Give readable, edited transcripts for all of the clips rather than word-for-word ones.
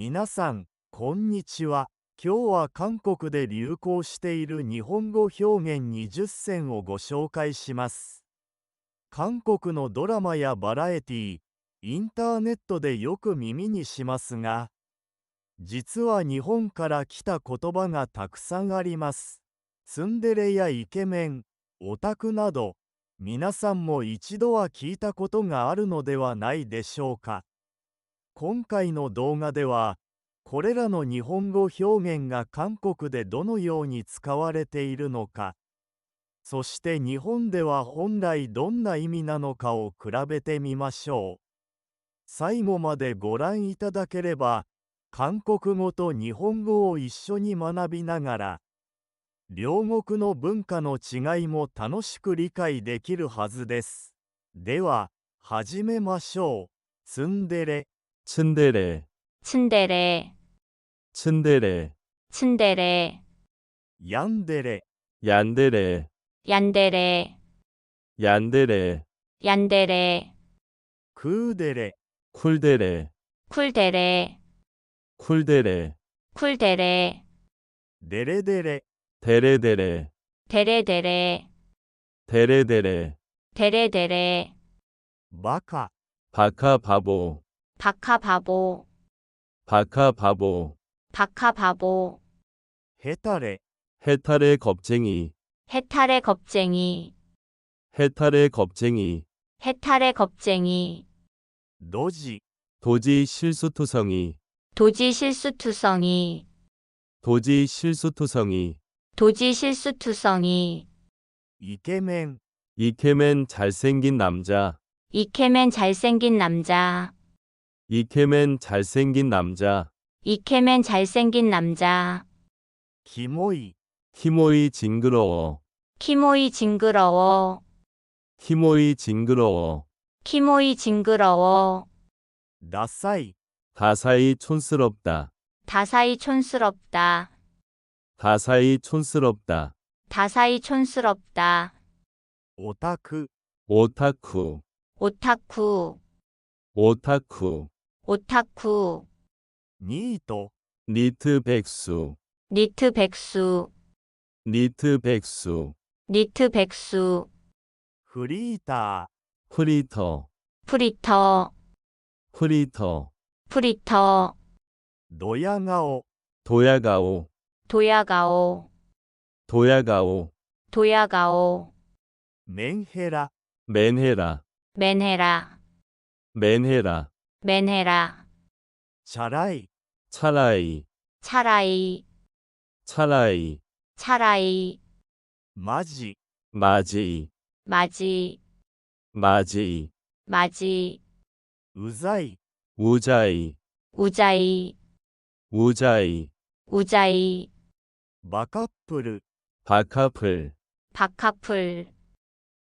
皆さん、こんにちは。今日は韓国で流行している日本語表現20選をご紹介します。韓国のドラマやバラエティ、インターネットでよく耳にしますが、実は日本から来た言葉がたくさんあります。ツンデレやイケメン、オタクなど、皆さんも一度は聞いたことがあるのではないでしょうか。今回の動画では、これらの日本語表現が韓国でどのように使われているのか、そして日本では本来どんな意味なのかを比べてみましょう。最後までご覧いただければ、韓国語と日本語を一緒に学びながら、両国の文化の違いも楽しく理解できるはずです。では、始めましょう。ツンデレ、츤데레, 츤데레, 츤데레, 츤데레, ヤンデレ、 얀데레, 얀데레, 얀데레, 얀데레, クーデレ、 쿨데레, 쿨데레, 쿨데레, 쿨데레, デレデレ、 데레데레, 데레데레, 데레데레, 데레데레, バカ、 바카바보, 바카바보, 바카바보, 바카바보, ヘタレ、 해탈의 겁쟁이, 해탈의 겁쟁이, 해탈의 겁쟁이, 해탈의 겁쟁이, ドジ、 도지 실수투성이, 도지 실수투성이, 도지 실수투성이, 도지 실수투성이, イケメン、 이케맨 잘생긴 남자, 이케맨 잘생긴 남자, 이케맨 잘생긴 남자, 이케맨 잘생긴 남자, キモい、 키모이 징그러워, 키모이 징그러워, 키모이 징그러워, 키모이 징그러워, ダサい、 다사이 촌스럽다, 다사이 촌스럽다, 다사이 촌스럽다, 다사이 촌스럽다, オタク、 오타쿠, 오타쿠, 오타쿠, 오타쿠, ニート、 니트 백수, 니트 백수, 니트 백수, 니트 백수, フリータ 프리터, 프리터, 프리터, 프리터, ー、ドヤ顔、 도야가오, 도야가오, 도야가오, 도야가오, メンヘラ、 맨헤라, 맨헤라, 맨헤라, 맨헤라, チャラい、 차라이, 차라이, 차라이, 차라이, マジ、 마지, 마지, 마지, 마지, うざい、 우자이, 우자이, 우자이, 우자이, バカップル、 바카플, 바카풀,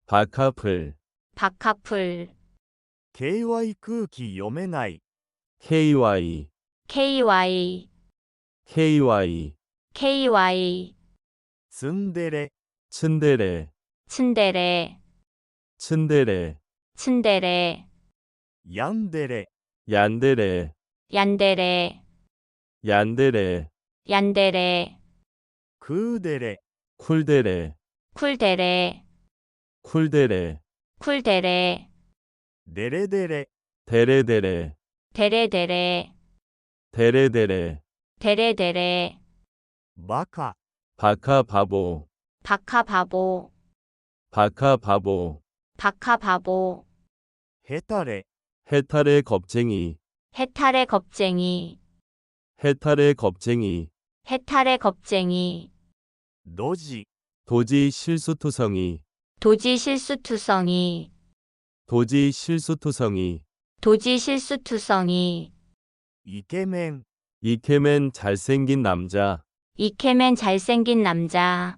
바카플, 바카풀, KY 空気読めない、 KY, KY, KY, KY, ツンデレ、 츤데레, 츤데레, 츤데레, 츤데레, ヤンデレ、 얀데레, 얀데레, 얀데레, 얀데레, クーデレ、 쿨데레, 쿨데레, 쿨데레, 쿨데레, デレデレ、 데레데레, 데레데레, 데레데레, 데레데레, バカ、 바카바보, 바카바보, 바카바보, 바카바보, ヘタレ、 해탈의 겁쟁이, 해탈의 겁쟁이, 해탈의 겁쟁이, 해탈의 겁쟁이, ドジ、 도지 실수투성이, 도지 실수투성이, 도지 실수투성이, 도지 실수투성이, イケメン、 이케맨 잘생긴 남자, 이케맨 잘생긴 남자,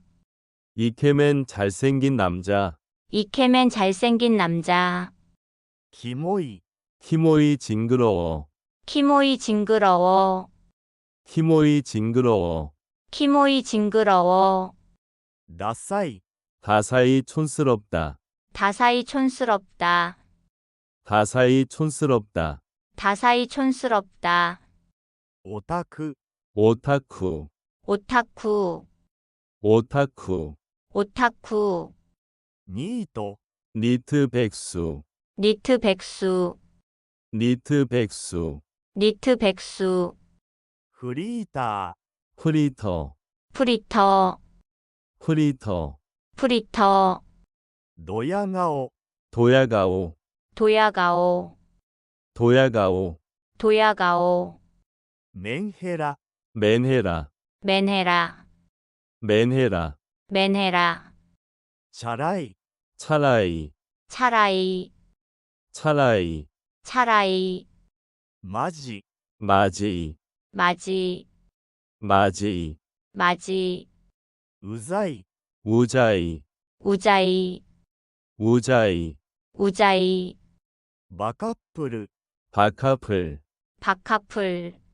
이케맨 잘생긴 남자, 이케맨 잘생긴 남자, キモい、 키모이 징그러워, 키모이 징그러워, 키모이 징그러워, 키모이 징그러워, ダサい、 다사이 촌스럽다, 다사이 촌스럽다, 다사이 촌스럽다, 다사이 촌스럽다, オタク、 오타쿠, 오타쿠, 오타쿠, 오타쿠, ニート、 니트 백수, 니트 백수, 니트 백수, 니트 백수, フリータ 프리터, 프리터, 프리터, 프리터, ー、ドヤ顔、 도야가오, 도야가오, 도야가오, 도야가오, メンヘラ、 맨헤라, 맨헤라, 맨헤라, 맨헤라, チャラい、 차라이, 차라이, 차라이, 차라이, マジ、 마지, 마지, 마지, 마지, うざい、 우자이, 우자이, 우자이, 우자이, バカップル、 바카플, 바카풀,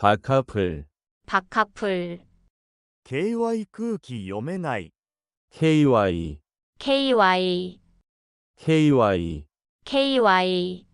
바카플, 바카풀, KY 空気読めない、 KY, KY, KY, KY,